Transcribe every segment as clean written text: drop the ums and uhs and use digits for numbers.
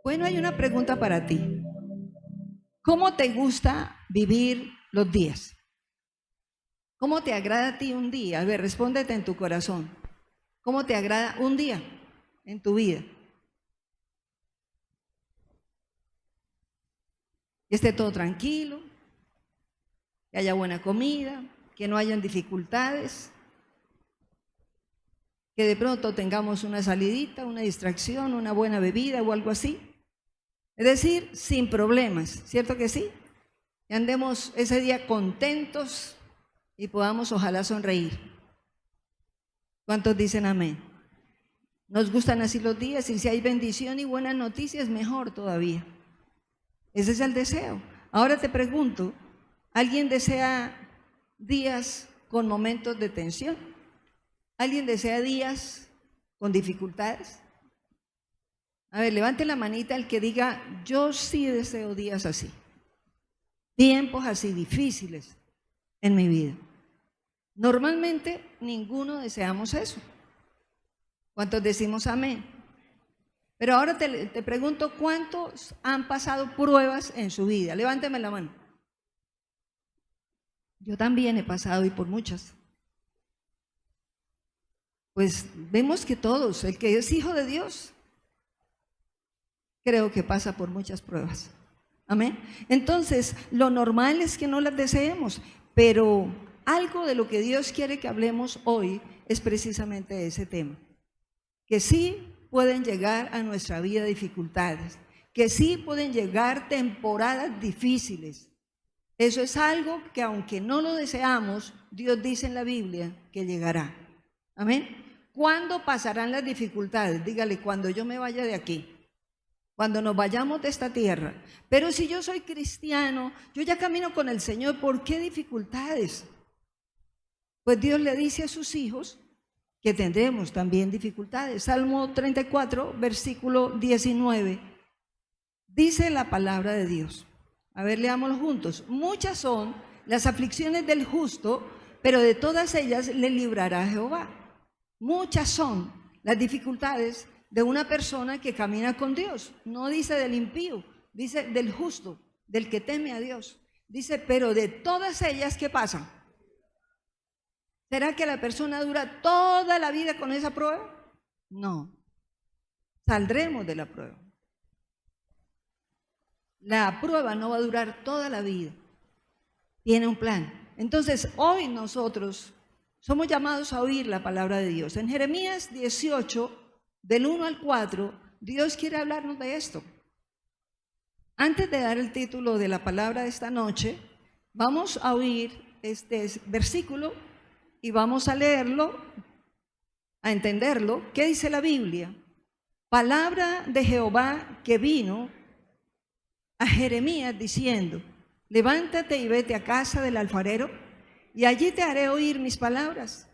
Bueno, hay una pregunta para ti. ¿Cómo te gusta vivir los días? ¿Cómo te agrada a ti un día? A ver, respóndete en tu corazón. ¿Cómo te agrada un día en tu vida? Que esté todo tranquilo, que haya buena comida, que no hayan dificultades, que de pronto tengamos una salidita, una distracción, una buena bebida o algo así. Es decir, sin problemas, ¿cierto que sí? Que andemos ese día contentos y podamos ojalá sonreír. ¿Cuántos dicen amén? Nos gustan así los días y si hay bendición y buenas noticias, mejor todavía. Ese es el deseo. Ahora te pregunto, ¿alguien desea días con momentos de tensión? ¿Alguien desea días con dificultades? A ver, levante la manita el que diga, yo sí deseo días así, tiempos así difíciles en mi vida. Normalmente ninguno deseamos eso. ¿Cuántos decimos amén? Pero ahora te pregunto, ¿cuántos han pasado pruebas en su vida? Levánteme la mano. Yo también he pasado y por muchas. Pues vemos que todos, el que es hijo de Dios, creo que pasa por muchas pruebas. Amén. Entonces, lo normal es que no las deseemos, pero algo de lo que Dios quiere que hablemos hoy es precisamente ese tema. Que sí pueden llegar a nuestra vida dificultades, que sí pueden llegar temporadas difíciles. Eso es algo que aunque no lo deseamos, Dios dice en la Biblia que llegará. Amén. ¿Cuándo pasarán las dificultades? Dígale, cuando yo me vaya de aquí, cuando nos vayamos de esta tierra. Pero si yo soy cristiano, yo ya camino con el Señor, ¿por qué dificultades? Pues Dios le dice a sus hijos que tendremos también dificultades. Salmo 34, versículo 19, dice la palabra de Dios. A ver, leámoslo juntos. Muchas son las aflicciones del justo, pero de todas ellas le librará Jehová. Muchas son las dificultades de una persona que camina con Dios. No dice del impío, dice del justo, del que teme a Dios. Dice, pero de todas ellas, ¿qué pasa? ¿Será que la persona dura toda la vida con esa prueba? No. Saldremos de la prueba. La prueba no va a durar toda la vida. Tiene un plan. Entonces, hoy nosotros somos llamados a oír la palabra de Dios. En Jeremías 18, del 1 al 4, Dios quiere hablarnos de esto. Antes de dar el título de la palabra de esta noche, vamos a oír este versículo y vamos a leerlo, a entenderlo. ¿Qué dice la Biblia? Palabra de Jehová que vino a Jeremías diciendo, levántate y vete a casa del alfarero, y allí te haré oír mis palabras.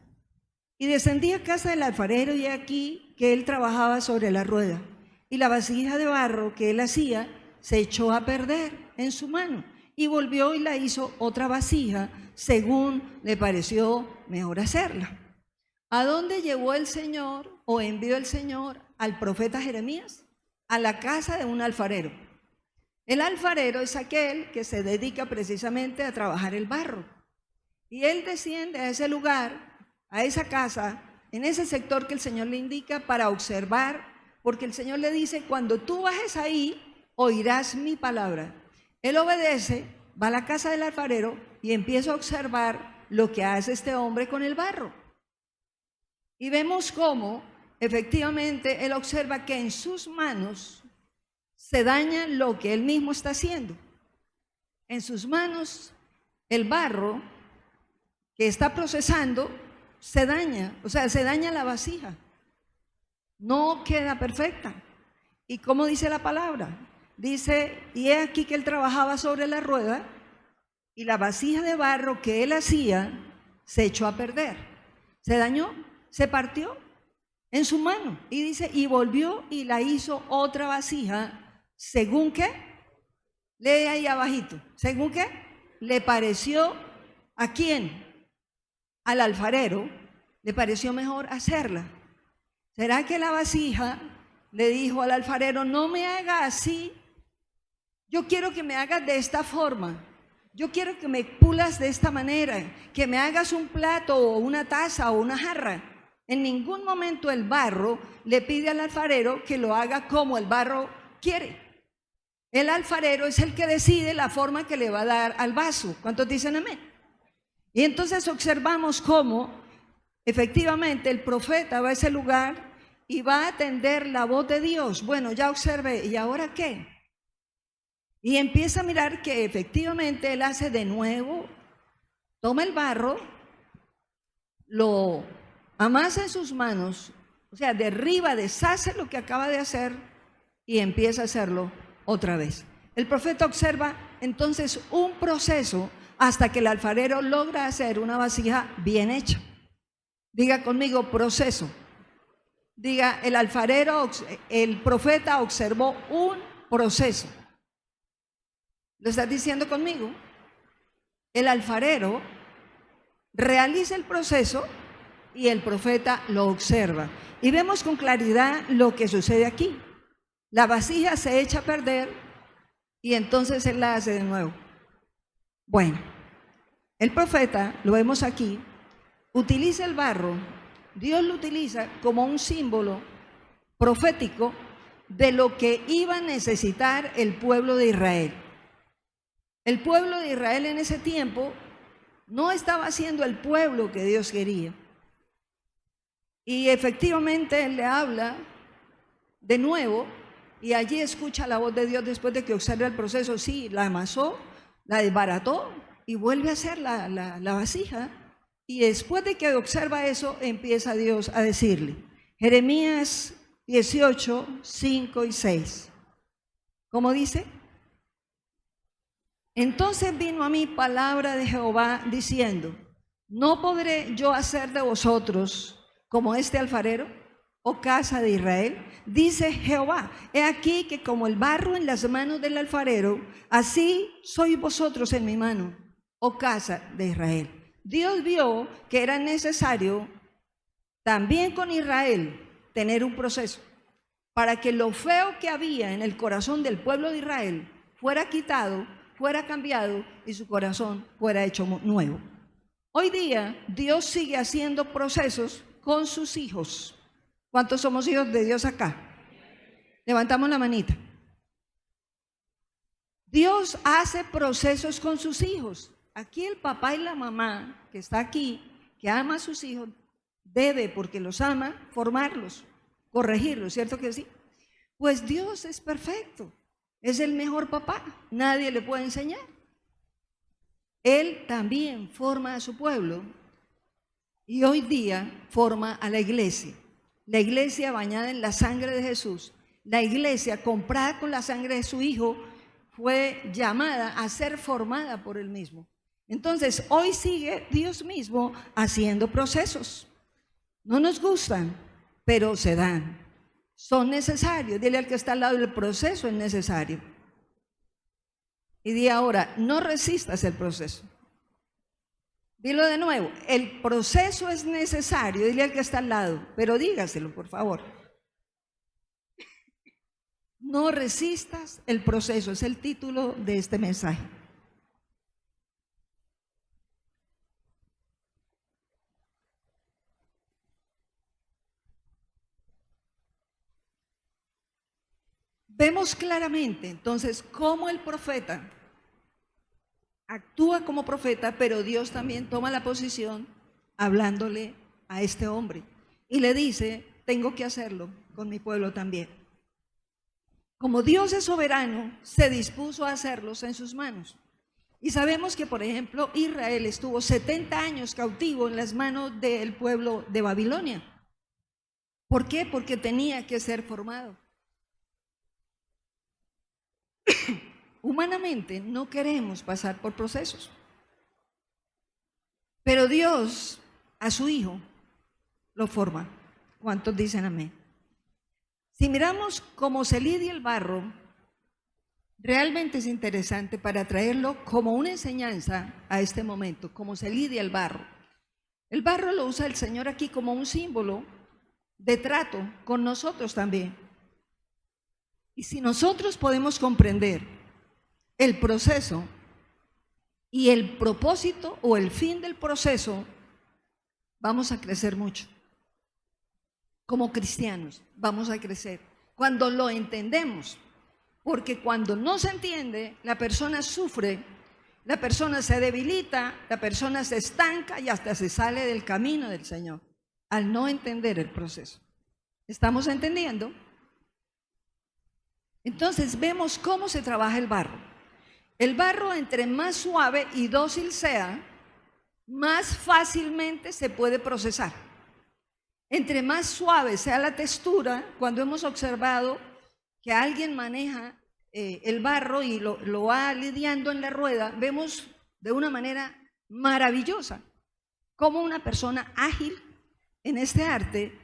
Y descendí a casa del alfarero, y aquí que él trabajaba sobre la rueda, y la vasija de barro que él hacía se echó a perder en su mano, y volvió y la hizo otra vasija, según le pareció mejor hacerla. ¿A dónde llevó el Señor o envió el Señor al profeta Jeremías? A la casa de un alfarero. El alfarero es aquel que se dedica precisamente a trabajar el barro. Y él desciende a ese lugar, a esa casa, en ese sector que el Señor le indica para observar, porque el Señor le dice, cuando tú bajes ahí, oirás mi palabra. Él obedece, va a la casa del alfarero y empieza a observar lo que hace este hombre con el barro. Y vemos cómo, efectivamente, él observa que en sus manos se daña lo que él mismo está haciendo. En sus manos, el barro que está procesando se daña, o sea, se daña la vasija. No queda perfecta. ¿Y cómo dice la palabra? Dice, y he aquí que él trabajaba sobre la rueda y la vasija de barro que él hacía se echó a perder. Se dañó, se partió en su mano. Y dice, y volvió y la hizo otra vasija. ¿Según qué? Lee ahí abajito. ¿Según qué? Le pareció, ¿a quién? Al alfarero, le pareció mejor hacerla. ¿Será que la vasija le dijo al alfarero, no me haga así, yo quiero que me hagas de esta forma, yo quiero que me pulas de esta manera, que me hagas un plato o una taza o una jarra. En ningún momento el barro le pide al alfarero que lo haga como el barro quiere. El alfarero es el que decide la forma que le va a dar al vaso. ¿Cuántos dicen amén? Y entonces observamos cómo efectivamente el profeta va a ese lugar y va a atender la voz de Dios. Bueno, ya observé, ¿y ahora qué? Y empieza a mirar que efectivamente él hace de nuevo, toma el barro, lo amasa en sus manos, o sea, derriba, deshace lo que acaba de hacer y empieza a hacerlo otra vez. El profeta observa entonces un proceso hasta que el alfarero logra hacer una vasija bien hecha. Diga conmigo, proceso. Diga, el profeta observó un proceso. ¿Lo estás diciendo conmigo? El alfarero realiza el proceso y el profeta lo observa. Y vemos con claridad lo que sucede aquí. La vasija se echa a perder y entonces él la hace de nuevo. Bueno, el profeta, lo vemos aquí, utiliza el barro, Dios lo utiliza como un símbolo profético de lo que iba a necesitar el pueblo de Israel. El pueblo de Israel en ese tiempo no estaba siendo el pueblo que Dios quería. Y efectivamente él le habla de nuevo y allí escucha la voz de Dios después de que observa el proceso. Sí, la amasó, la desbarató y vuelve a hacer la vasija. Y después de que observa eso, empieza Dios a decirle. Jeremías 18, 5 y 6. ¿Cómo dice? Entonces vino a mí palabra de Jehová diciendo, ¿no podré yo hacer de vosotros como este alfarero, oh casa de Israel? Dice Jehová, he aquí que como el barro en las manos del alfarero, así sois vosotros en mi mano, oh casa de Israel. Dios vio que era necesario también con Israel tener un proceso para que lo feo que había en el corazón del pueblo de Israel fuera quitado, fuera cambiado y su corazón fuera hecho nuevo. Hoy día Dios sigue haciendo procesos con sus hijos. ¿Cuántos somos hijos de Dios acá? Levantamos la manita. Dios hace procesos con sus hijos. Aquí el papá y la mamá que está aquí, que ama a sus hijos, debe, porque los ama, formarlos, corregirlos, ¿cierto que sí? Pues Dios es perfecto, es el mejor papá, nadie le puede enseñar. Él también forma a su pueblo y hoy día forma a la iglesia bañada en la sangre de Jesús, la iglesia comprada con la sangre de su Hijo, fue llamada a ser formada por Él mismo. Entonces, hoy sigue Dios mismo haciendo procesos. No nos gustan, pero se dan. Son necesarios. Dile al que está al lado, el proceso es necesario. Y di ahora, no resistas el proceso. Dilo de nuevo, el proceso es necesario. Dile al que está al lado, pero dígaselo, por favor. No resistas el proceso, es el título de este mensaje. Vemos claramente entonces cómo el profeta actúa como profeta, pero Dios también toma la posición hablándole a este hombre y le dice, tengo que hacerlo con mi pueblo también. Como Dios es soberano, se dispuso a hacerlos en sus manos. Y sabemos que, por ejemplo, Israel estuvo 70 años cautivo en las manos del pueblo de Babilonia. ¿Por qué? Porque tenía que ser formado. Humanamente no queremos pasar por procesos, pero Dios a su Hijo lo forma. ¿Cuántos dicen amén? Si miramos cómo se lidia el barro, realmente es interesante para traerlo como una enseñanza a este momento, cómo se lidia el barro. El barro lo usa el Señor aquí como un símbolo de trato con nosotros también. Y si nosotros podemos comprender el proceso y el propósito o el fin del proceso, vamos a crecer mucho. Como cristianos vamos a crecer cuando lo entendemos, porque cuando no se entiende, la persona sufre, la persona se debilita, la persona se estanca y hasta se sale del camino del Señor, al no entender el proceso. ¿Estamos entendiendo? Entonces vemos cómo se trabaja el barro. El barro, entre más suave y dócil sea, más fácilmente se puede procesar. Entre más suave sea la textura, cuando hemos observado que alguien maneja el barro y lo va lidiando en la rueda, vemos de una manera maravillosa cómo una persona ágil en este arte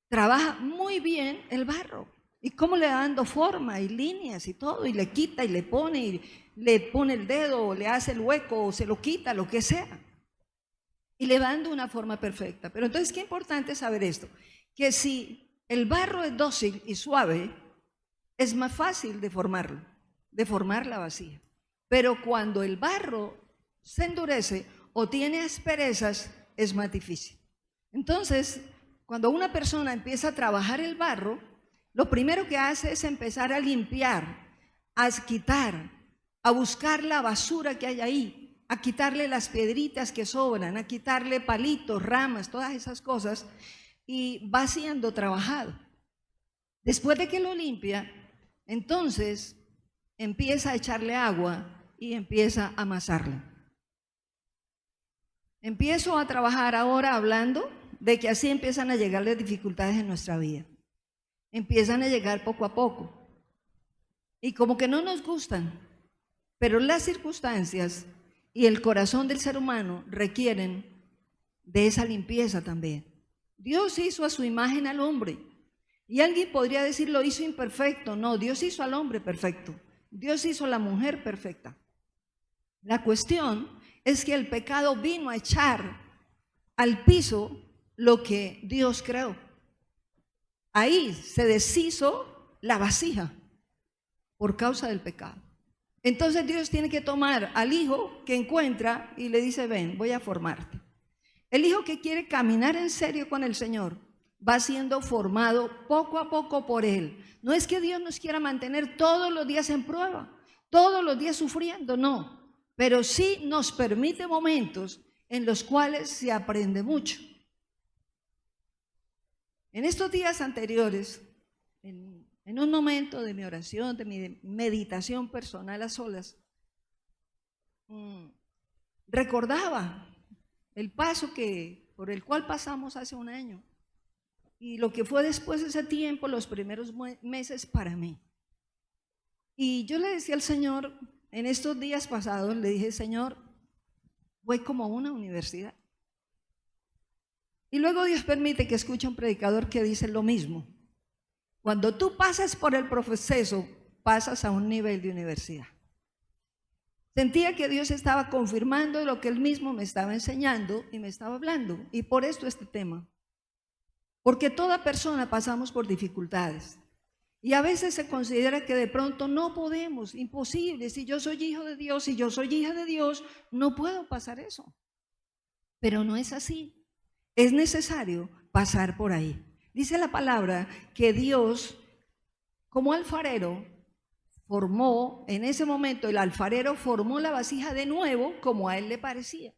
trabaja muy bien el barro y cómo le va dando forma y líneas y todo, y le quita y le pone el dedo, o le hace el hueco, o se lo quita, lo que sea. Y le va dando una forma perfecta. Pero entonces, qué importante saber esto, que si el barro es dócil y suave, es más fácil de formar la vasija. Pero cuando el barro se endurece o tiene asperezas, es más difícil. Entonces, cuando una persona empieza a trabajar el barro, lo primero que hace es empezar a limpiar, a quitar, a buscar la basura que hay ahí, a quitarle las piedritas que sobran, a quitarle palitos, ramas, todas esas cosas, y va siendo trabajado. Después de que lo limpia, entonces empieza a echarle agua y empieza a amasarla. Empiezo a trabajar ahora hablando de que así empiezan a llegar las dificultades en nuestra vida. Empiezan a llegar poco a poco. Y como que no nos gustan, pero las circunstancias y el corazón del ser humano requieren de esa limpieza también. Dios hizo a su imagen al hombre. Y alguien podría decir, lo hizo imperfecto. No, Dios hizo al hombre perfecto. Dios hizo a la mujer perfecta. La cuestión es que el pecado vino a echar al piso lo que Dios creó. Ahí se deshizo la vasija por causa del pecado. Entonces Dios tiene que tomar al hijo que encuentra y le dice, ven, voy a formarte. El hijo que quiere caminar en serio con el Señor va siendo formado poco a poco por Él. No es que Dios nos quiera mantener todos los días en prueba, todos los días sufriendo, no. Pero sí nos permite momentos en los cuales se aprende mucho. En estos días anteriores, en un momento de mi oración, de mi meditación personal a solas, recordaba el paso por el cual pasamos hace un año y lo que fue después de ese tiempo, los primeros meses para mí. Y yo le decía al Señor, en estos días pasados, le dije, Señor, voy como a una universidad. Y luego Dios permite que escuche a un predicador que dice lo mismo. Cuando tú pasas por el proceso, pasas a un nivel de universidad. Sentía que Dios estaba confirmando lo que Él mismo me estaba enseñando y me estaba hablando. Y por esto este tema. Porque toda persona pasamos por dificultades. Y a veces se considera que de pronto no podemos, imposible. Si yo soy hijo de Dios, si yo soy hija de Dios, no puedo pasar eso. Pero no es así. Es necesario pasar por ahí. Dice la palabra que Dios, como alfarero, formó, en ese momento el alfarero formó la vasija de nuevo como a él le parecía.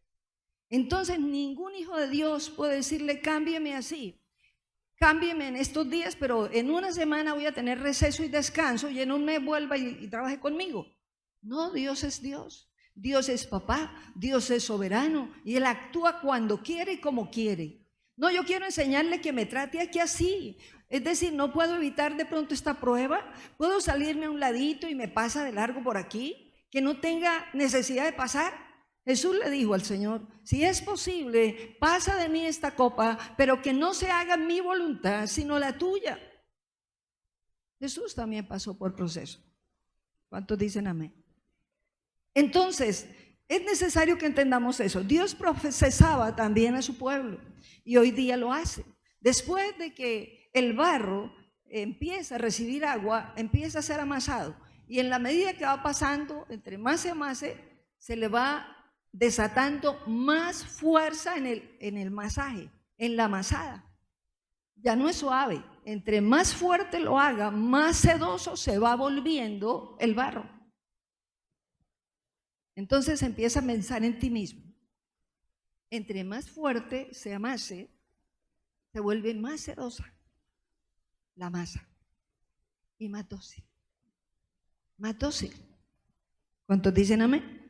Entonces ningún hijo de Dios puede decirle, cámbieme así, cámbieme en estos días, pero en una semana voy a tener receso y descanso y en un mes vuelva y trabaje conmigo. No, Dios es Dios. Dios es papá, Dios es soberano y Él actúa cuando quiere y como quiere. No, yo quiero enseñarle que me trate aquí así. Es decir, no puedo evitar de pronto esta prueba, puedo salirme a un ladito y me pasa de largo por aquí, que no tenga necesidad de pasar. Jesús le dijo al Señor, si es posible, pasa de mí esta copa, pero que no se haga mi voluntad, sino la tuya. Jesús también pasó por proceso. ¿Cuántos dicen amén? Entonces, es necesario que entendamos eso. Dios procesaba también a su pueblo y hoy día lo hace. Después de que el barro empieza a recibir agua, empieza a ser amasado. Y en la medida que va pasando, entre más se amase, se le va desatando más fuerza en el masaje, en la amasada. Ya no es suave. Entre más fuerte lo haga, más sedoso se va volviendo el barro. Entonces empieza a pensar en ti mismo. Entre más fuerte se amase, se vuelve más sedosa la masa y más dócil. Más dócil. ¿Cuántos dicen amén?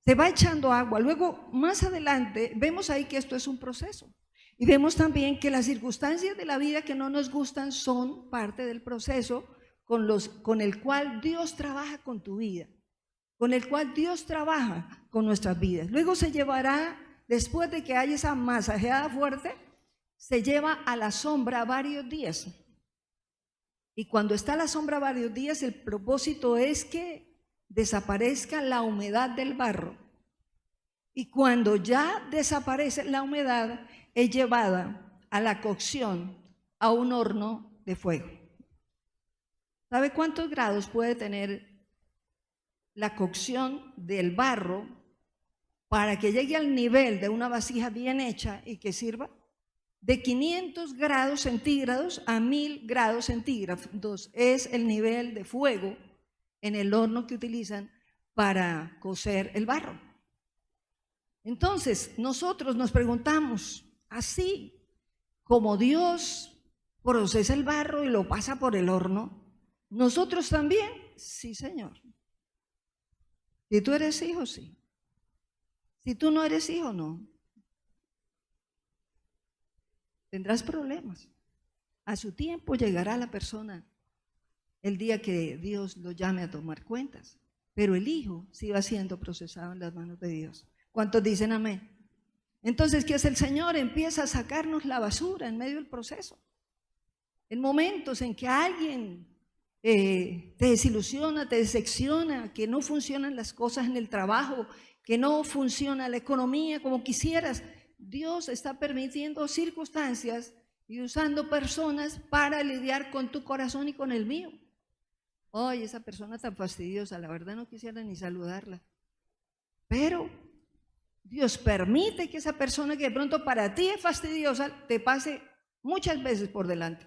Se va echando agua. Luego, más adelante, vemos ahí que esto es un proceso. Y vemos también que las circunstancias de la vida que no nos gustan son parte del proceso con el cual Dios trabaja con tu vida, con el cual Dios trabaja con nuestras vidas. Luego se llevará, después de que haya esa masajeada fuerte, se lleva a la sombra varios días. Y cuando está a la sombra varios días, el propósito es que desaparezca la humedad del barro. Y cuando ya desaparece la humedad, es llevada a la cocción a un horno de fuego. ¿Sabe cuántos grados puede tener la cocción del barro para que llegue al nivel de una vasija bien hecha y que sirva? De 500 grados centígrados a 1000 grados centígrados es el nivel de fuego en el horno que utilizan para cocer el barro. Entonces, nosotros nos preguntamos, así como Dios procesa el barro y lo pasa por el horno, ¿nosotros también? Sí, Señor. Si tú eres hijo, sí. Si tú no eres hijo, no. Tendrás problemas. A su tiempo llegará la persona el día que Dios lo llame a tomar cuentas. Pero el hijo sí va siendo procesado en las manos de Dios. ¿Cuántos dicen amén? Entonces, ¿qué hace el Señor? Empieza a sacarnos la basura en medio del proceso. En momentos en que alguien te desilusiona, te decepciona, que no funcionan las cosas en el trabajo, que no funciona la economía como quisieras, Dios está permitiendo circunstancias y usando personas para lidiar con tu corazón y con el mío. Ay, esa persona tan fastidiosa, la verdad no quisiera ni saludarla. Pero Dios permite que esa persona que de pronto para ti es fastidiosa, te pase muchas veces por delante.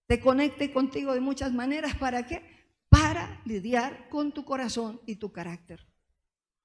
Te conecte contigo de muchas maneras. ¿Para qué? Para lidiar con tu corazón y tu carácter.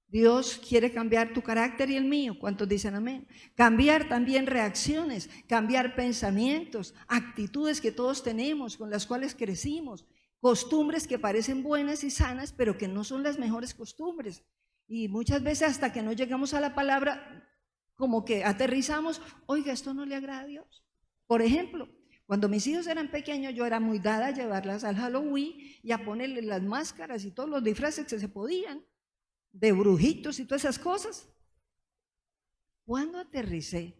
Dios quiere cambiar tu carácter y el mío. ¿Cuántos dicen amén? Cambiar también reacciones, cambiar pensamientos, actitudes que todos tenemos, con las cuales crecimos, costumbres que parecen buenas y sanas, pero que no son las mejores costumbres. Y muchas veces hasta que no llegamos a la palabra, como que aterrizamos, oiga, esto no le agrada a Dios. Por ejemplo, cuando mis hijos eran pequeños, yo era muy dada a llevarlas al Halloween y a ponerles las máscaras y todos los disfraces que se podían, de brujitos y todas esas cosas. Cuando aterricé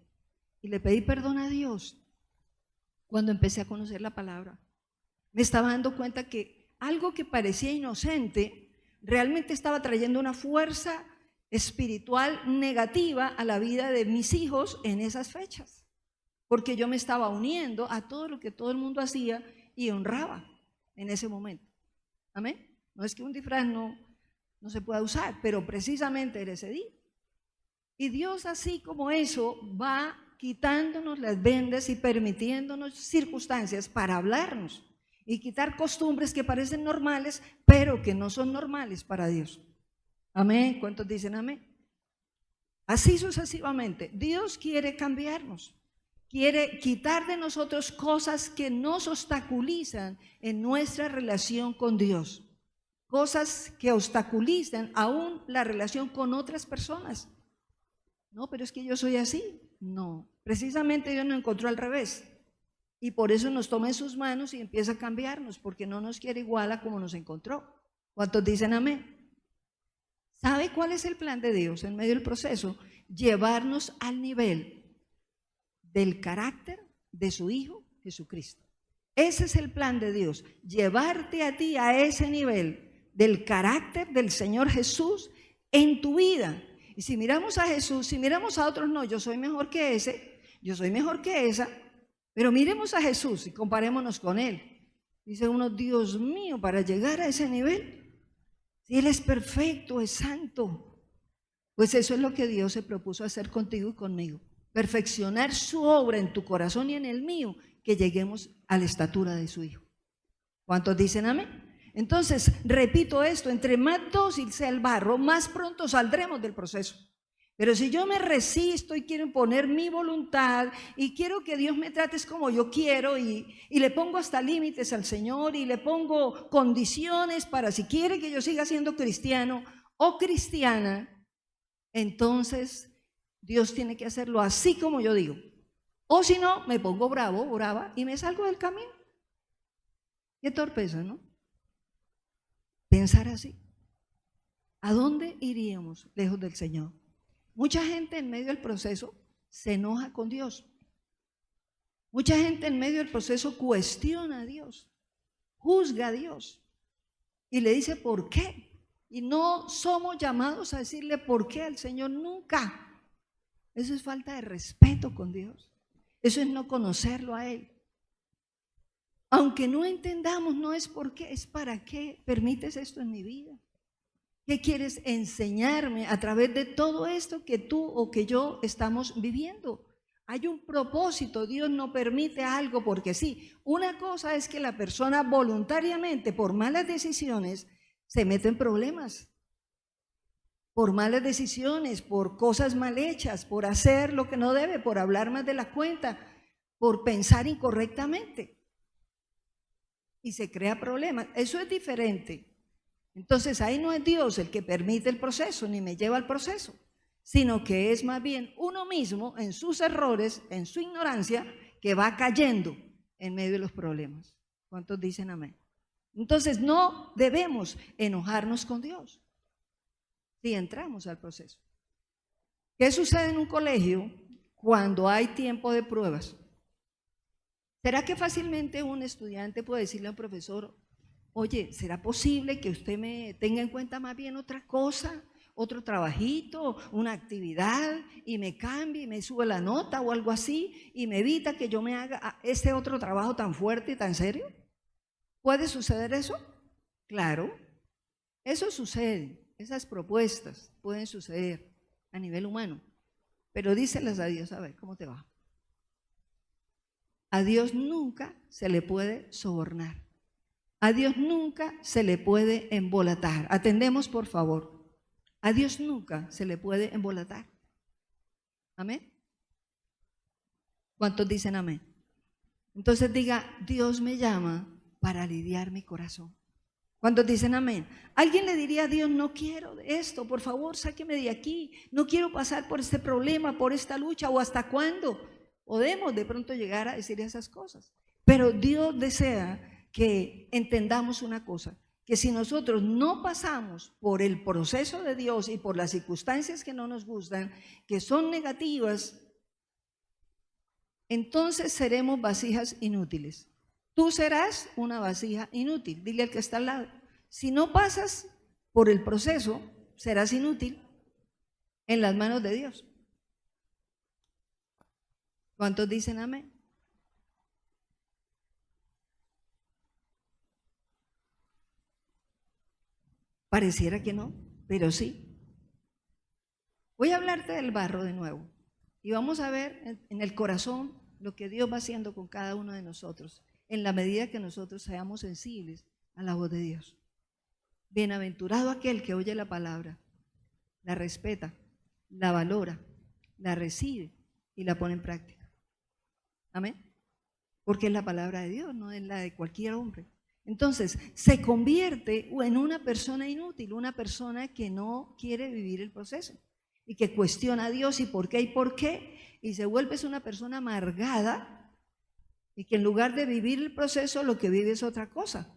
y le pedí perdón a Dios, cuando empecé a conocer la palabra, me estaba dando cuenta que algo que parecía inocente realmente estaba trayendo una fuerza espiritual negativa a la vida de mis hijos en esas fechas, porque yo me estaba uniendo a todo lo que todo el mundo hacía y honraba en ese momento. Amén. No es que un disfraz no se pueda usar, pero precisamente era ese día. Y Dios, así como eso, va quitándonos las vendas y permitiéndonos circunstancias para hablarnos y quitar costumbres que parecen normales, pero que no son normales para Dios. Amén. ¿Cuántos dicen amén? Así sucesivamente. Dios quiere cambiarnos, quiere quitar de nosotros cosas que nos obstaculizan en nuestra relación con Dios, cosas que obstaculizan aún la relación con otras personas. No, pero es que yo soy así. No, precisamente Dios nos encontró al revés. Y por eso nos toma en sus manos y empieza a cambiarnos, porque no nos quiere igual a como nos encontró. ¿Cuántos dicen amén? ¿Sabe cuál es el plan de Dios en medio del proceso? Llevarnos al nivel del carácter de su Hijo Jesucristo. Ese es el plan de Dios, llevarte a ti a ese nivel del carácter del Señor Jesús en tu vida. Y si miramos a Jesús, si miramos a otros, no, yo soy mejor que ese, yo soy mejor que esa. Pero miremos a Jesús y comparémonos con Él. Dice uno, Dios mío, para llegar a ese nivel, si Él es perfecto, es santo. Pues eso es lo que Dios se propuso hacer contigo y conmigo. Perfeccionar su obra en tu corazón y en el mío, que lleguemos a la estatura de su Hijo. ¿Cuántos dicen amén? Entonces, repito esto, entre más dócil sea el barro, más pronto saldremos del proceso. Pero si yo me resisto y quiero imponer mi voluntad y quiero que Dios me trate como yo quiero y le pongo hasta límites al Señor y le pongo condiciones para si quiere que yo siga siendo cristiano o cristiana, entonces Dios tiene que hacerlo así como yo digo. O si no, me pongo bravo, brava y me salgo del camino. Qué torpeza, ¿no? Pensar así. ¿A dónde iríamos lejos del Señor? Mucha gente en medio del proceso se enoja con Dios. Mucha gente en medio del proceso cuestiona a Dios, juzga a Dios y le dice ¿por qué? Y no somos llamados a decirle ¿por qué al Señor? Nunca. Eso es falta de respeto con Dios. Eso es no conocerlo a Él. Aunque no entendamos, no es por qué, es para qué permites esto en mi vida. ¿Qué quieres enseñarme a través de todo esto que tú o que yo estamos viviendo? Hay un propósito, Dios no permite algo porque sí. Una cosa es que la persona voluntariamente, por malas decisiones, se mete en problemas. Por malas decisiones, por cosas mal hechas, por hacer lo que no debe, por hablar más de la cuenta, por pensar incorrectamente. Y se crea problemas. Eso es diferente. Entonces ahí no es Dios el que permite el proceso ni me lleva al proceso, sino que es más bien uno mismo en sus errores, en su ignorancia, que va cayendo en medio de los problemas. ¿Cuántos dicen amén? Entonces no debemos enojarnos con Dios si entramos al proceso. ¿Qué sucede en un colegio cuando hay tiempo de pruebas? ¿Será que fácilmente un estudiante puede decirle a un profesor, oye, ¿será posible que usted me tenga en cuenta más bien otra cosa, otro trabajito, una actividad y me cambie y me sube la nota o algo así y me evita que yo me haga este otro trabajo tan fuerte y tan serio? ¿Puede suceder eso? Claro, eso sucede, esas propuestas pueden suceder a nivel humano, pero díselas a Dios a ver cómo te va. A Dios nunca se le puede sobornar. A Dios nunca se le puede embolatar. Atendemos, por favor. A Dios nunca se le puede embolatar. ¿Amén? ¿Cuántos dicen amén? Entonces diga, Dios me llama para lidiar mi corazón. ¿Cuántos dicen amén? Alguien le diría a Dios, no quiero esto, por favor, sáqueme de aquí. No quiero pasar por este problema, por esta lucha, o hasta cuándo. Podemos de pronto llegar a decir esas cosas. Pero Dios desea que entendamos una cosa, que si nosotros no pasamos por el proceso de Dios y por las circunstancias que no nos gustan, que son negativas, entonces seremos vasijas inútiles. Tú serás una vasija inútil. Dile al que está al lado, si no pasas por el proceso, serás inútil en las manos de Dios. ¿Cuántos dicen amén? Pareciera que no, pero sí. Voy a hablarte del barro de nuevo y vamos a ver en el corazón lo que Dios va haciendo con cada uno de nosotros en la medida que nosotros seamos sensibles a la voz de Dios. Bienaventurado aquel que oye la palabra, la respeta, la valora, la recibe y la pone en práctica. Amén. Porque es la palabra de Dios, no es la de cualquier hombre. Entonces, se convierte en una persona inútil, una persona que no quiere vivir el proceso y que cuestiona a Dios y por qué, y se vuelve una persona amargada y que en lugar de vivir el proceso, lo que vive es otra cosa.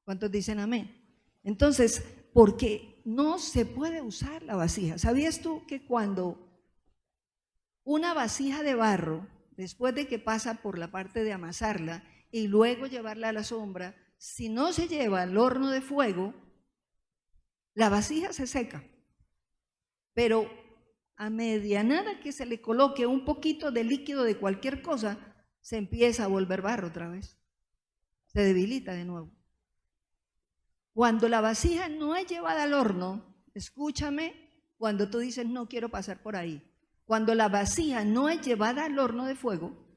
¿Cuántos dicen amén? Entonces, porque no se puede usar la vasija. ¿Sabías tú que cuando una vasija de barro, después de que pasa por la parte de amasarla y luego llevarla a la sombra, si no se lleva al horno de fuego, la vasija se seca? Pero a medianada que se le coloque un poquito de líquido de cualquier cosa, se empieza a volver barro otra vez. Se debilita de nuevo. Cuando la vasija no es llevada al horno, escúchame, cuando tú dices no quiero pasar por ahí, cuando la vasija no es llevada al horno de fuego,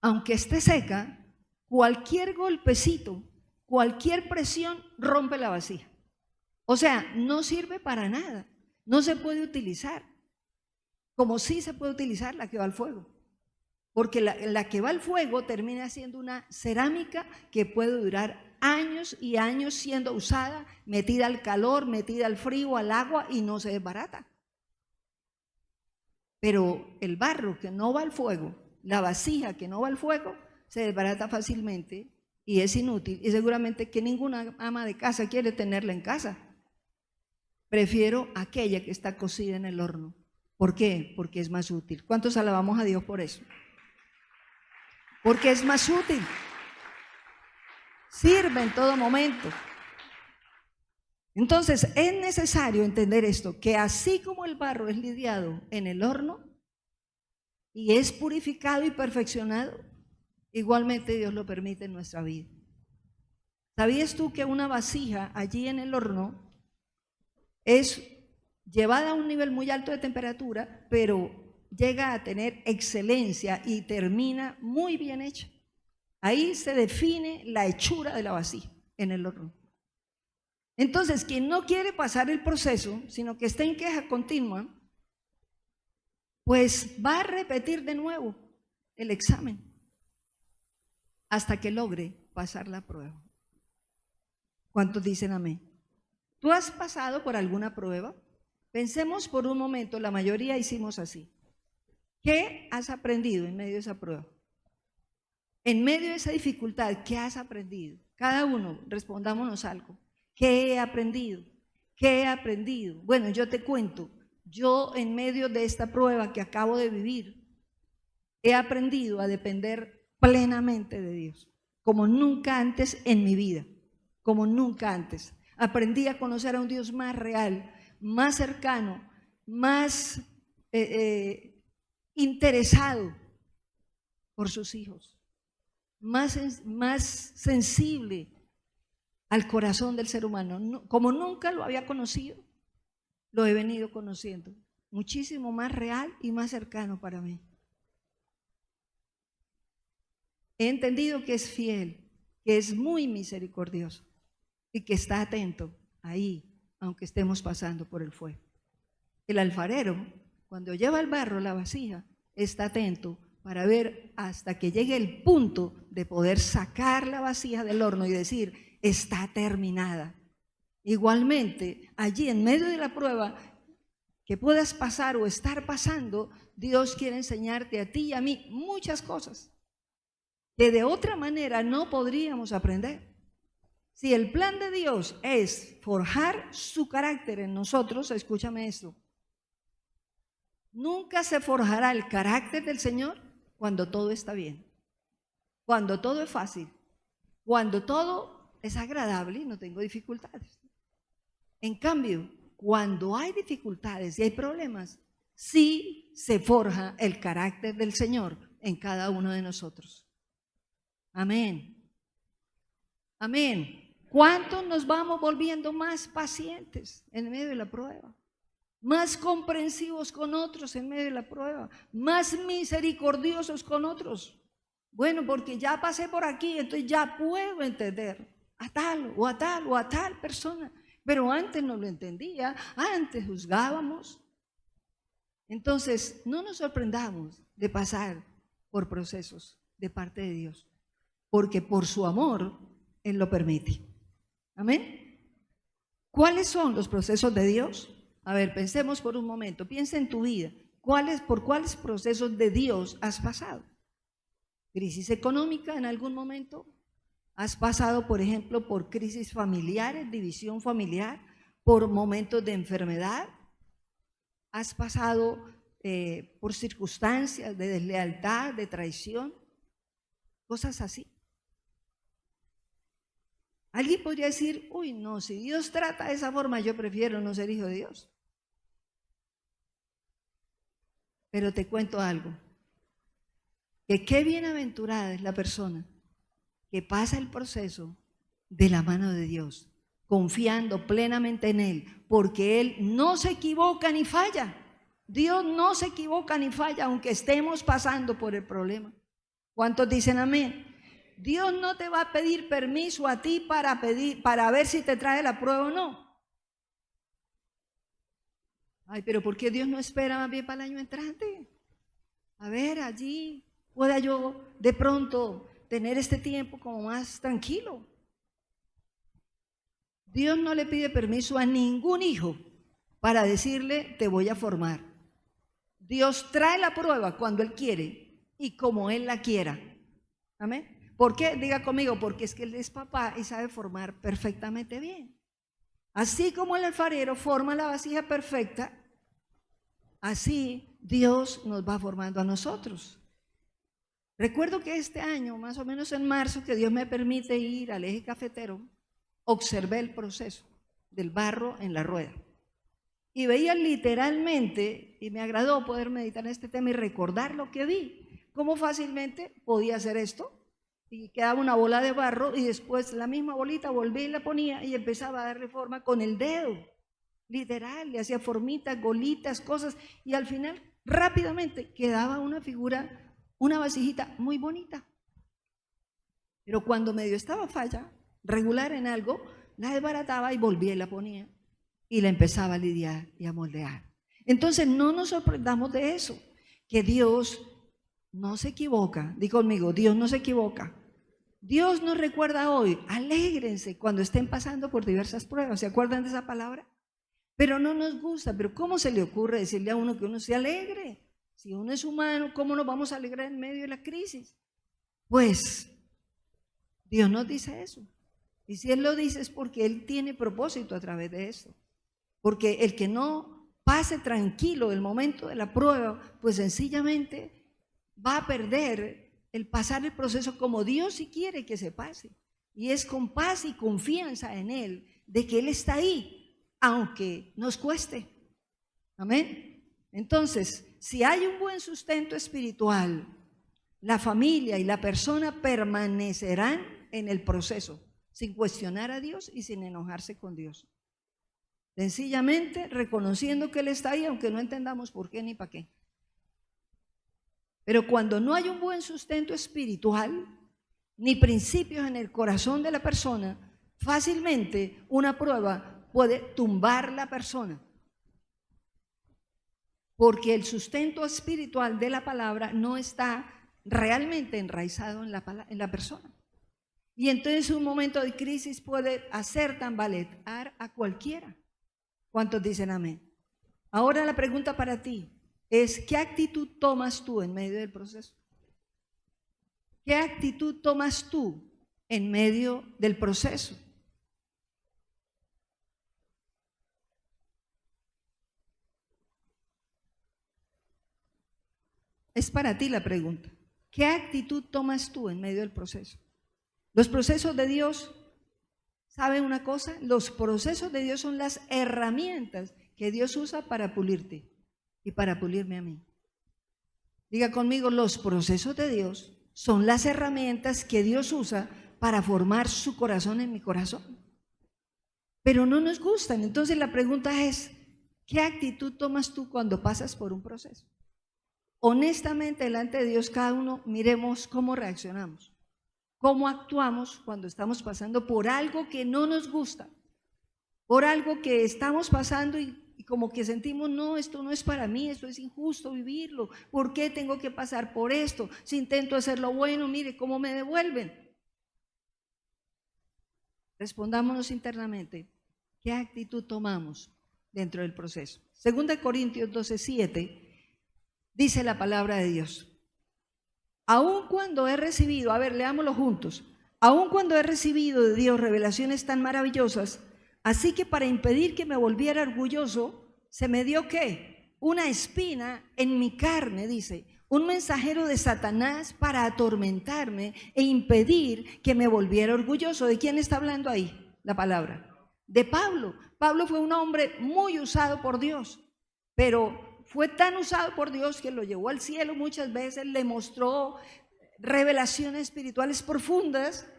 aunque esté seca, cualquier golpecito, cualquier presión rompe la vasija. O sea, no sirve para nada, no se puede utilizar, como sí se puede utilizar la que va al fuego. Porque la que va al fuego termina siendo una cerámica que puede durar años y años siendo usada, metida al calor, metida al frío, al agua y no se desbarata. Pero el barro que no va al fuego, la vasija que no va al fuego, se desbarata fácilmente y es inútil. Y seguramente que ninguna ama de casa quiere tenerla en casa. Prefiero aquella que está cocida en el horno. ¿Por qué? Porque es más útil. ¿Cuántos alabamos a Dios por eso? Porque es más útil. Sirve en todo momento. Entonces es necesario entender esto, que así como el barro es lidiado en el horno y es purificado y perfeccionado, igualmente Dios lo permite en nuestra vida. ¿Sabías tú que una vasija allí en el horno es llevada a un nivel muy alto de temperatura, pero llega a tener excelencia y termina muy bien hecha? Ahí se define la hechura de la vasija en el horno. Entonces, quien no quiere pasar el proceso, sino que está en queja continua, pues va a repetir de nuevo el examen hasta que logre pasar la prueba. ¿Cuántos dicen amén? ¿Tú has pasado por alguna prueba? Pensemos por un momento, la mayoría hicimos así. ¿Qué has aprendido en medio de esa prueba? En medio de esa dificultad, ¿qué has aprendido? Cada uno, respondámonos algo. ¿Qué he aprendido? ¿Qué he aprendido? Bueno, yo te cuento, yo en medio de esta prueba que acabo de vivir, he aprendido a depender plenamente de Dios, como nunca antes en mi vida, como nunca antes. Aprendí a conocer a un Dios más real, más cercano, más interesado por sus hijos, más sensible al corazón del ser humano. Como nunca lo había conocido, lo he venido conociendo, muchísimo más real y más cercano para mí. He entendido que es fiel, que es muy misericordioso y que está atento ahí, aunque estemos pasando por el fuego. El alfarero, cuando lleva el barro, la vasija, está atento para ver hasta que llegue el punto de poder sacar la vasija del horno y decir, está terminada. Igualmente, allí en medio de la prueba que puedas pasar o estar pasando, Dios quiere enseñarte a ti y a mí muchas cosas que de otra manera no podríamos aprender. Si el plan de Dios es forjar su carácter en nosotros, escúchame esto, nunca se forjará el carácter del Señor cuando todo está bien, cuando todo es fácil, cuando todo es agradable y no tengo dificultades. En cambio, cuando hay dificultades y hay problemas, sí se forja el carácter del Señor en cada uno de nosotros. Amén. Amén. ¿Cuántos nos vamos volviendo más pacientes en medio de la prueba? Más comprensivos con otros en medio de la prueba, más misericordiosos con otros. Bueno, porque ya pasé por aquí, entonces ya puedo entender a tal o a tal o a tal persona, pero antes no lo entendía, antes juzgábamos. Entonces, no nos sorprendamos de pasar por procesos de parte de Dios, porque por su amor Él lo permite. Amén. ¿Cuáles son los procesos de Dios? A ver, pensemos por un momento, piensa en tu vida. ¿Por cuáles procesos de Dios has pasado? ¿Crisis económica en algún momento? ¿Has pasado, por ejemplo, por crisis familiares, división familiar, por momentos de enfermedad? ¿Has pasado por circunstancias de deslealtad, de traición? Cosas así. Alguien podría decir, uy, no, si Dios trata de esa forma, yo prefiero no ser hijo de Dios. Pero te cuento algo, que qué bienaventurada es la persona que pasa el proceso de la mano de Dios, confiando plenamente en Él, porque Él no se equivoca ni falla. Dios no se equivoca ni falla, aunque estemos pasando por el problema. ¿Cuántos dicen amén? Dios no te va a pedir permiso a ti para ver si te trae la prueba o no. Ay, pero ¿por qué Dios no espera más bien para el año entrante? A ver, allí pueda yo de pronto tener este tiempo como más tranquilo. Dios no le pide permiso a ningún hijo para decirle, te voy a formar. Dios trae la prueba cuando Él quiere y como Él la quiera. Amén. ¿Por qué? Diga conmigo, porque es que Él es papá y sabe formar perfectamente bien. Así como el alfarero forma la vasija perfecta, así Dios nos va formando a nosotros. Recuerdo que este año, más o menos en marzo, que Dios me permite ir al eje cafetero, observé el proceso del barro en la rueda. Y veía literalmente, y me agradó poder meditar en este tema y recordar lo que vi, cómo fácilmente podía hacer esto. Y quedaba una bola de barro y después la misma bolita volví y la ponía y empezaba a darle forma con el dedo. Literal, le hacía formitas, golitas, cosas, y al final rápidamente quedaba una figura, una vasijita muy bonita. Pero cuando medio estaba falla, regular en algo, la desbarataba y volvía y la ponía y la empezaba a lidiar y a moldear. Entonces no nos sorprendamos de eso, que Dios no se equivoca. Di conmigo, Dios no se equivoca. Dios nos recuerda hoy, alégrense cuando estén pasando por diversas pruebas. ¿Se acuerdan de esa palabra? Pero no nos gusta. Pero ¿cómo se le ocurre decirle a uno que uno se alegre? Si uno es humano, ¿cómo nos vamos a alegrar en medio de la crisis? Pues Dios nos dice eso. Y si Él lo dice es porque Él tiene propósito a través de esto. Porque el que no pase tranquilo el momento de la prueba, pues sencillamente va a perder el pasar el proceso como Dios sí quiere que se pase. Y es con paz y confianza en Él, de que Él está ahí, aunque nos cueste. Amén. Entonces, si hay un buen sustento espiritual, la familia y la persona permanecerán en el proceso, sin cuestionar a Dios y sin enojarse con Dios. Sencillamente reconociendo que Él está ahí, aunque no entendamos por qué ni para qué. Pero cuando no hay un buen sustento espiritual, ni principios en el corazón de la persona, fácilmente una prueba puede tumbar la persona. Porque el sustento espiritual de la palabra no está realmente enraizado en la persona. Y entonces un momento de crisis puede hacer tambalear a cualquiera. ¿Cuántos dicen amén? Ahora la pregunta para ti es, ¿qué actitud tomas tú en medio del proceso? ¿Qué actitud tomas tú en medio del proceso? Es para ti la pregunta. ¿Qué actitud tomas tú en medio del proceso? Los procesos de Dios, ¿saben una cosa? Los procesos de Dios son las herramientas que Dios usa para pulirte y para pulirme a mí. Diga conmigo, los procesos de Dios son las herramientas que Dios usa para formar su corazón en mi corazón. Pero no nos gustan. Entonces la pregunta es, ¿qué actitud tomas tú cuando pasas por un proceso? Honestamente, delante de Dios, cada uno miremos cómo reaccionamos, cómo actuamos cuando estamos pasando por algo que no nos gusta, por algo que estamos pasando y como que sentimos, no, esto no es para mí, esto es injusto vivirlo, ¿por qué tengo que pasar por esto? Si intento hacer lo bueno, mire cómo me devuelven. Respondámonos internamente, ¿qué actitud tomamos dentro del proceso? 2 Corintios 12:7 dice la palabra de Dios. Aun cuando he recibido, a ver, leámoslo juntos, aun cuando he recibido de Dios revelaciones tan maravillosas, así que para impedir que me volviera orgulloso, se me dio ¿qué? Una espina en mi carne, dice, un mensajero de Satanás para atormentarme e impedir que me volviera orgulloso. ¿De quién está hablando ahí la palabra? De Pablo. Pablo fue un hombre muy usado por Dios, pero fue tan usado por Dios que lo llevó al cielo muchas veces, le mostró revelaciones espirituales profundas,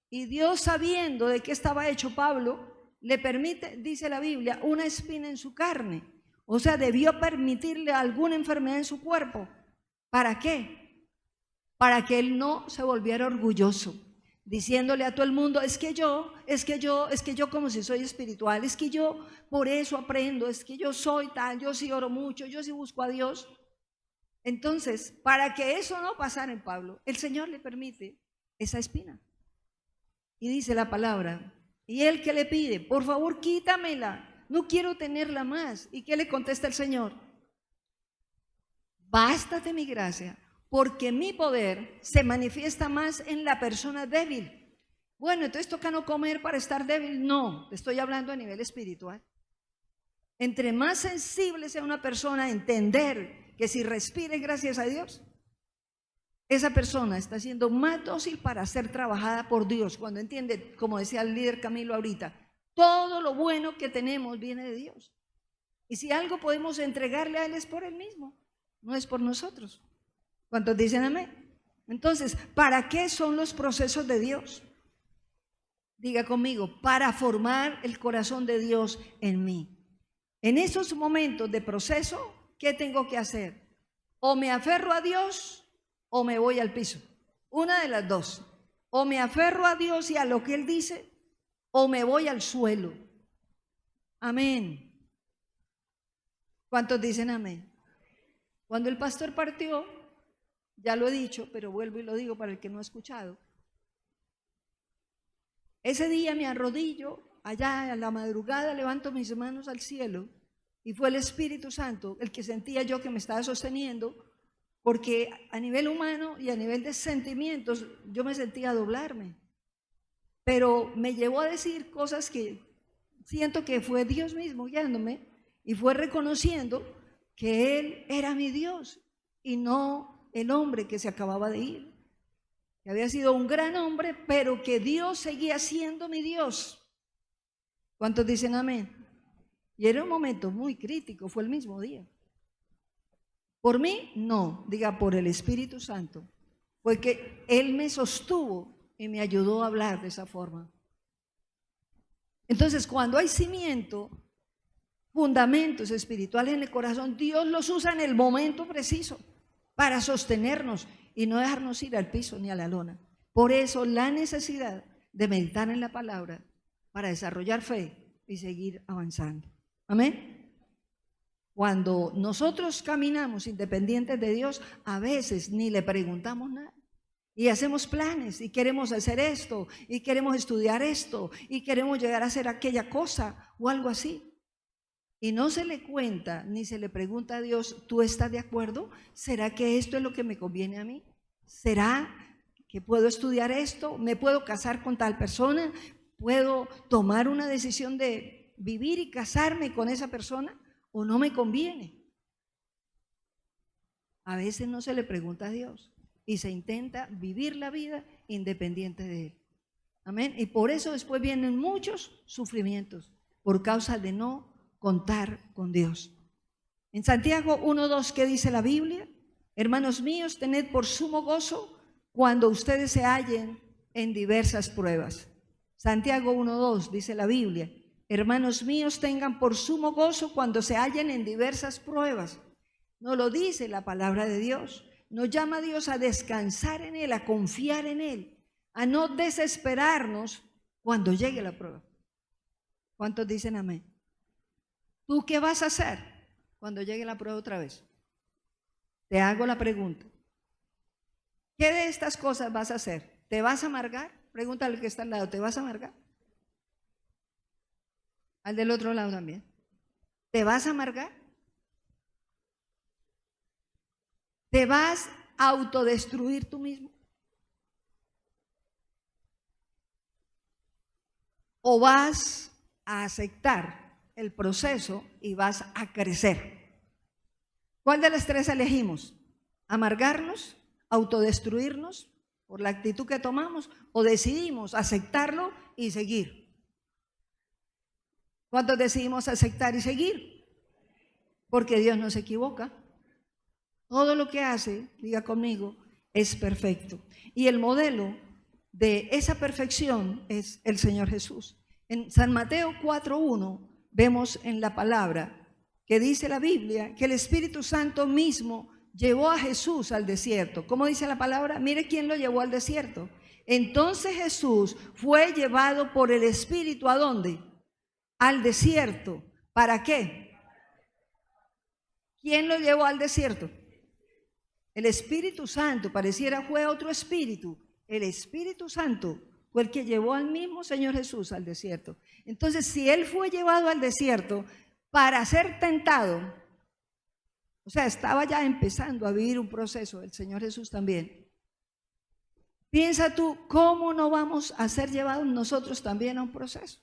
y Dios, sabiendo de qué estaba hecho Pablo, le permite, dice la Biblia, una espina en su carne. O sea, debió permitirle alguna enfermedad en su cuerpo. ¿Para qué? Para que él no se volviera orgulloso, diciéndole a todo el mundo, es que yo, como si soy espiritual, es que yo por eso aprendo, es que yo soy tal, yo sí oro mucho, yo sí busco a Dios. Entonces, para que eso no pasara en Pablo, el Señor le permite esa espina. Y dice la palabra, y él que le pide, por favor quítamela, no quiero tenerla más. ¿Y qué le contesta el Señor? Bástate mi gracia, porque mi poder se manifiesta más en la persona débil. Bueno, entonces toca no comer para estar débil. No, te estoy hablando a nivel espiritual. Entre más sensible sea una persona a entender que si respire gracias a Dios, esa persona está siendo más dócil para ser trabajada por Dios. Cuando entiende, como decía el líder Camilo ahorita, todo lo bueno que tenemos viene de Dios. Y si algo podemos entregarle a Él es por Él mismo, no es por nosotros. ¿Cuántos dicen amén? Entonces, ¿para qué son los procesos de Dios? Diga conmigo, para formar el corazón de Dios en mí. En esos momentos de proceso, ¿qué tengo que hacer? O me aferro a Dios o me voy al piso. Una de las dos. O me aferro a Dios y a lo que Él dice, o me voy al suelo. Amén. ¿Cuántos dicen amén? Cuando el pastor partió, ya lo he dicho, pero vuelvo y lo digo para el que no ha escuchado. Ese día me arrodillo, allá a la madrugada levanto mis manos al cielo, y fue el Espíritu Santo el que sentía yo que me estaba sosteniendo, porque a nivel humano y a nivel de sentimientos yo me sentía doblarme, pero me llevó a decir cosas que siento que fue Dios mismo guiándome, y fue reconociendo que Él era mi Dios y no el hombre que se acababa de ir, que había sido un gran hombre, pero que Dios seguía siendo mi Dios. ¿Cuántos dicen amén? Y era un momento muy crítico, fue el mismo día. Por mí, no, diga por el Espíritu Santo, fue que Él me sostuvo y me ayudó a hablar de esa forma. Entonces, cuando hay cimiento, fundamentos espirituales en el corazón, Dios los usa en el momento preciso para sostenernos y no dejarnos ir al piso ni a la lona. Por eso la necesidad de meditar en la palabra para desarrollar fe y seguir avanzando. Amén. Cuando nosotros caminamos independientes de Dios, a veces ni le preguntamos nada. Y hacemos planes y queremos hacer esto y queremos estudiar esto y queremos llegar a hacer aquella cosa o algo así. Y no se le cuenta ni se le pregunta a Dios, ¿tú estás de acuerdo? ¿Será que esto es lo que me conviene a mí? ¿Será que puedo estudiar esto? ¿Me puedo casar con tal persona? ¿Puedo tomar una decisión de vivir y casarme con esa persona? ¿O no me conviene? A veces no se le pregunta a Dios y se intenta vivir la vida independiente de Él. Amén. Y por eso después vienen muchos sufrimientos por causa de no contar con Dios. En Santiago 1:2, ¿qué dice la Biblia? Hermanos míos, tened por sumo gozo cuando ustedes se hallen en diversas pruebas. Santiago 1:2 dice la Biblia, hermanos míos, tengan por sumo gozo cuando se hallen en diversas pruebas. No lo dice la palabra de Dios. Nos llama a Dios a descansar en Él, a confiar en Él, a no desesperarnos cuando llegue la prueba. ¿Cuántos dicen amén? ¿Tú qué vas a hacer cuando llegue la prueba otra vez? Te hago la pregunta. ¿Qué de estas cosas vas a hacer? ¿Te vas a amargar? Pregúntale al que está al lado, ¿te vas a amargar? Al del otro lado también. ¿Te vas a amargar? ¿Te vas a autodestruir tú mismo? ¿O vas a aceptar el proceso y vas a crecer? ¿Cuál de las tres elegimos? ¿Amargarnos, autodestruirnos por la actitud que tomamos, o decidimos aceptarlo y seguir? ¿Cuántos decidimos aceptar y seguir? porque Dios no se equivoca. Todo lo que hace, diga conmigo, es perfecto. Y el modelo de esa perfección es el Señor Jesús. En San Mateo 4:1 vemos en la palabra que dice la Biblia que el Espíritu Santo mismo llevó a Jesús al desierto. ¿Cómo dice la palabra? Mire quién lo llevó al desierto. Entonces Jesús fue llevado por el Espíritu ¿a dónde? Al desierto. ¿Para qué? ¿Quién lo llevó al desierto? El Espíritu Santo. Pareciera fue otro espíritu. El Espíritu Santo fue el que llevó al mismo Señor Jesús al desierto. Entonces, si Él fue llevado al desierto para ser tentado, o sea, estaba ya empezando a vivir un proceso, el Señor Jesús también. Piensa tú, ¿cómo no vamos a ser llevados nosotros también a un proceso?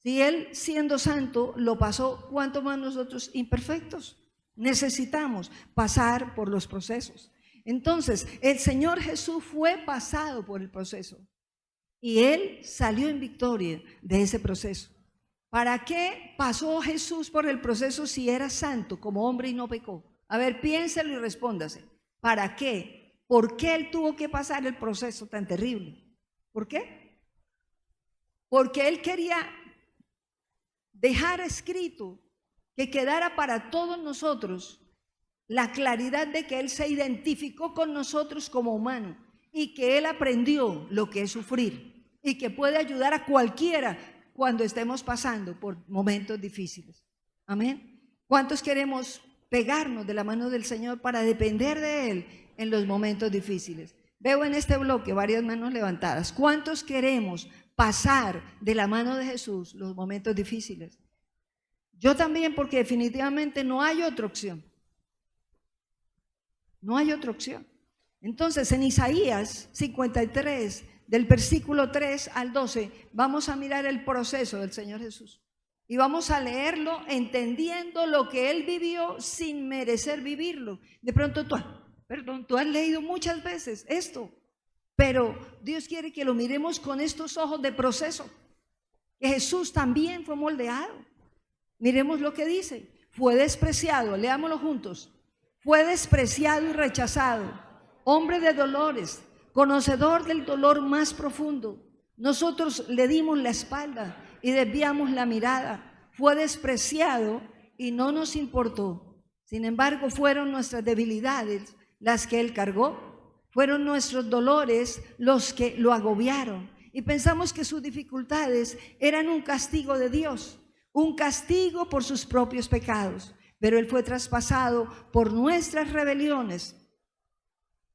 Si Él, siendo santo, lo pasó, ¿cuánto más nosotros imperfectos? Necesitamos pasar por los procesos. Entonces, el Señor Jesús fue pasado por el proceso y Él salió en victoria de ese proceso. ¿Para qué pasó Jesús por el proceso si era santo como hombre y no pecó? A ver, piénselo y respóndase. ¿Para qué? ¿Por qué Él tuvo que pasar el proceso tan terrible? ¿Por qué? Porque Él quería dejar escrito que quedara para todos nosotros la claridad de que Él se identificó con nosotros como humano y que Él aprendió lo que es sufrir y que puede ayudar a cualquiera cuando estemos pasando por momentos difíciles. Amén. ¿Cuántos queremos pegarnos de la mano del Señor para depender de Él en los momentos difíciles? Veo en este bloque varias manos levantadas. ¿Cuántos queremos pasar de la mano de Jesús los momentos difíciles? Yo también, porque definitivamente no hay otra opción. No hay otra opción. Entonces, en Isaías 53, del versículo 3 al 12, vamos a mirar el proceso del Señor Jesús. Y vamos a leerlo entendiendo lo que Él vivió sin merecer vivirlo. De pronto tú has leído muchas veces esto, pero Dios quiere que lo miremos con estos ojos de proceso. Que Jesús también fue moldeado. Miremos lo que dice. Fue despreciado, leámoslo juntos. Fue despreciado y rechazado, hombre de dolores, conocedor del dolor más profundo. Nosotros le dimos la espalda y desviamos la mirada. Fue despreciado y no nos importó. Sin embargo, fueron nuestras debilidades las que Él cargó. Fueron nuestros dolores los que lo agobiaron. Y pensamos que sus dificultades eran un castigo de Dios, un castigo por sus propios pecados. Pero Él fue traspasado por nuestras rebeliones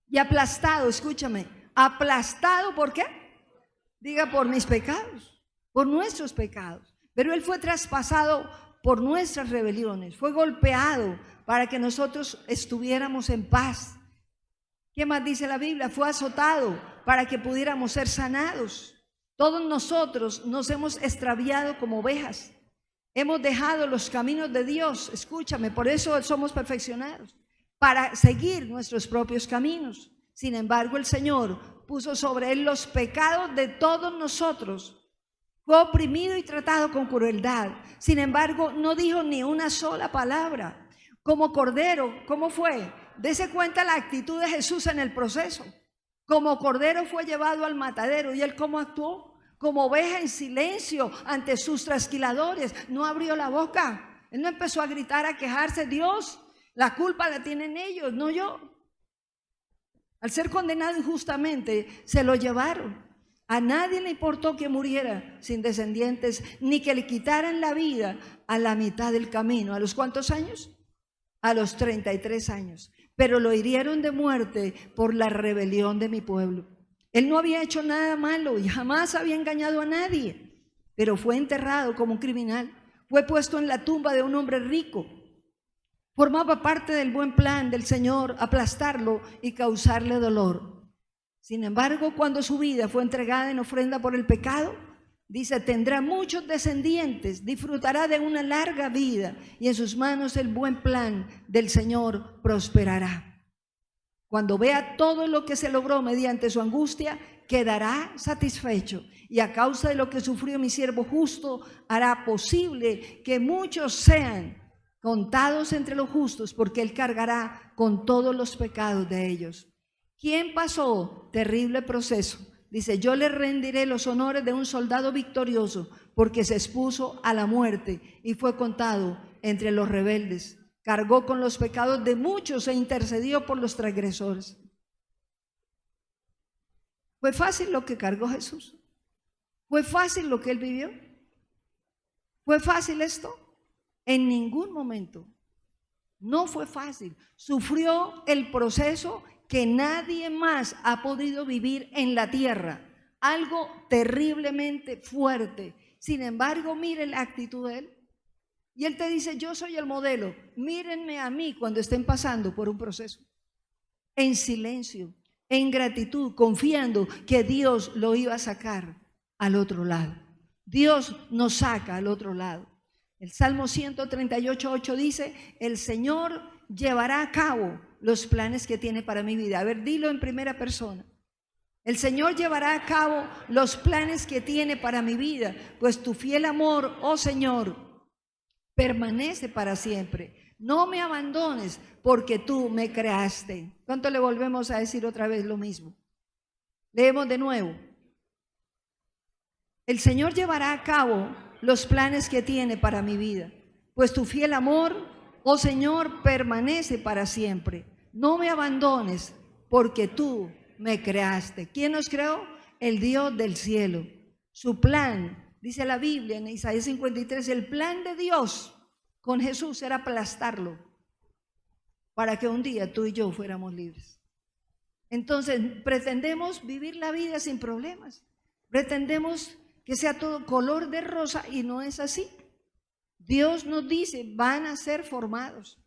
y aplastado, escúchame, aplastado, ¿por qué? Diga, por mis pecados, por nuestros pecados. Pero Él fue traspasado por nuestras rebeliones, fue golpeado para que nosotros estuviéramos en paz. ¿Qué más dice la Biblia? Fue azotado para que pudiéramos ser sanados. Todos nosotros nos hemos extraviado como ovejas. Hemos dejado los caminos de Dios, escúchame, por eso somos perfeccionados, para seguir nuestros propios caminos. Sin embargo, el Señor puso sobre Él los pecados de todos nosotros. Fue oprimido y tratado con crueldad. Sin embargo, no dijo ni una sola palabra. Como cordero, ¿cómo fue? Dese cuenta la actitud de Jesús en el proceso. Como cordero fue llevado al matadero. ¿Y Él cómo actuó? Como oveja en silencio ante sus trasquiladores. No abrió la boca. Él no empezó a gritar, a quejarse. Dios, la culpa la tienen ellos, no yo. Al ser condenado injustamente, se lo llevaron. A nadie le importó que muriera sin descendientes, ni que le quitaran la vida a la mitad del camino. ¿A los cuántos años? A los 33 años. Pero lo hirieron de muerte por la rebelión de mi pueblo. Él no había hecho nada malo y jamás había engañado a nadie, pero fue enterrado como un criminal. Fue puesto en la tumba de un hombre rico. Formaba parte del buen plan del Señor aplastarlo y causarle dolor. Sin embargo, cuando su vida fue entregada en ofrenda por el pecado, dice, tendrá muchos descendientes, disfrutará de una larga vida y en sus manos el buen plan del Señor prosperará. Cuando vea todo lo que se logró mediante su angustia, quedará satisfecho. Y a causa de lo que sufrió mi siervo justo, hará posible que muchos sean contados entre los justos, porque Él cargará con todos los pecados de ellos. ¿Quién pasó terrible proceso? Dice, yo le rendiré los honores de un soldado victorioso, porque se expuso a la muerte y fue contado entre los rebeldes. Cargó con los pecados de muchos e intercedió por los transgresores. ¿Fue fácil lo que cargó Jesús? ¿Fue fácil lo que Él vivió? ¿Fue fácil esto? En ningún momento. No fue fácil. Sufrió el proceso que nadie más ha podido vivir en la tierra. Algo terriblemente fuerte. Sin embargo, mire la actitud de Él. Y Él te dice, yo soy el modelo. Mírenme a mí cuando estén pasando por un proceso. En silencio, en gratitud, confiando que Dios lo iba a sacar al otro lado. Dios nos saca al otro lado. El Salmo 138:8 dice, el Señor llevará a cabo los planes que tiene para mi vida. A ver, dilo en primera persona. El Señor llevará a cabo los planes que tiene para mi vida, pues tu fiel amor, oh Señor, permanece para siempre. No me abandones porque tú me creaste. ¿Cuánto le volvemos a decir otra vez lo mismo? Leemos de nuevo. El Señor llevará a cabo los planes que tiene para mi vida, pues tu fiel amor, oh Señor, permanece para siempre. No me abandones porque tú me creaste. ¿Quién nos creó? El Dios del cielo. Su plan, dice la Biblia en Isaías 53, el plan de Dios con Jesús era aplastarlo para que un día tú y yo fuéramos libres. Entonces pretendemos vivir la vida sin problemas, pretendemos que sea todo color de rosa y no es así. Dios nos dice, van a ser formados.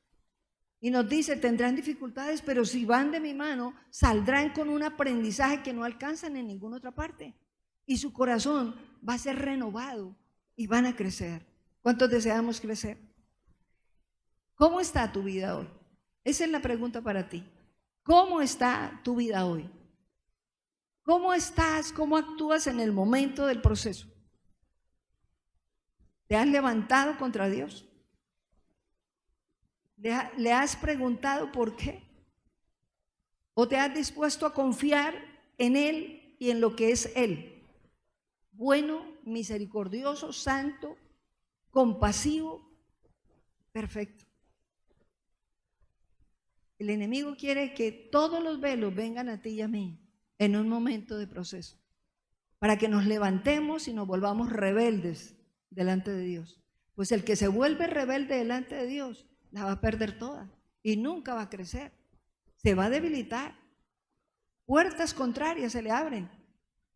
Y nos dice, tendrán dificultades, pero si van de mi mano, saldrán con un aprendizaje que no alcanzan en ninguna otra parte. Y su corazón va a ser renovado y van a crecer. ¿Cuántos deseamos crecer? ¿Cómo está tu vida hoy? Esa es la pregunta para ti. ¿Cómo está tu vida hoy? ¿Cómo estás? ¿Cómo actúas en el momento del proceso? ¿Te has levantado contra Dios? ¿Le has preguntado por qué? ¿O te has dispuesto a confiar en Él y en lo que es Él? Bueno, misericordioso, santo, compasivo, perfecto. El enemigo quiere que todos los velos vengan a ti y a mí en un momento de proceso, para que nos levantemos y nos volvamos rebeldes delante de Dios. Pues el que se vuelve rebelde delante de Dios la va a perder toda y nunca va a crecer, se va a debilitar, puertas contrarias se le abren,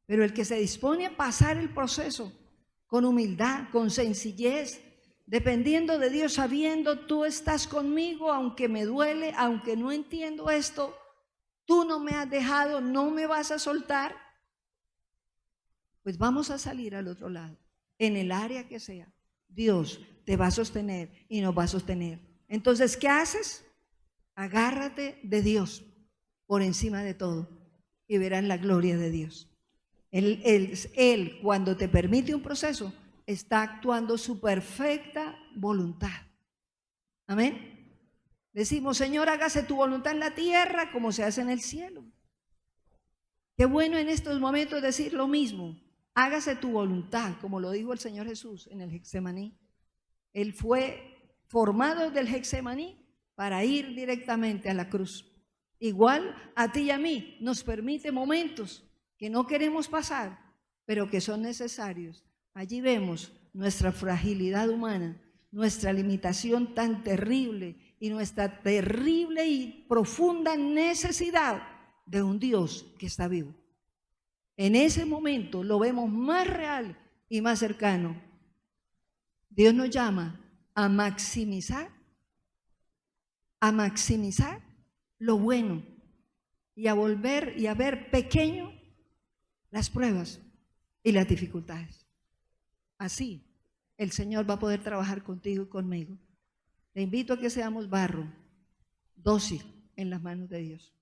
pero el que se dispone a pasar el proceso con humildad, con sencillez, dependiendo de Dios, sabiendo tú estás conmigo, aunque me duele, aunque no entiendo esto, tú no me has dejado, no me vas a soltar, pues vamos a salir al otro lado, en el área que sea. Dios te va a sostener y nos va a sostener. Entonces, ¿qué haces? Agárrate de Dios por encima de todo y verás la gloria de Dios. Él, cuando te permite un proceso, está actuando su perfecta voluntad. Amén. Decimos, Señor, hágase tu voluntad en la tierra como se hace en el cielo. Qué bueno en estos momentos decir lo mismo. Hágase tu voluntad, como lo dijo el Señor Jesús en el Getsemaní. Él fue formado del Getsemaní para ir directamente a la cruz. Igual a ti y a mí nos permite momentos que no queremos pasar, pero que son necesarios. Allí vemos nuestra fragilidad humana, nuestra limitación tan terrible y nuestra terrible y profunda necesidad de un Dios que está vivo. En ese momento lo vemos más real y más cercano. Dios nos llama a maximizar lo bueno y a volver y a ver pequeño las pruebas y las dificultades. Así el Señor va a poder trabajar contigo y conmigo. Te invito a que seamos barro, dócil en las manos de Dios.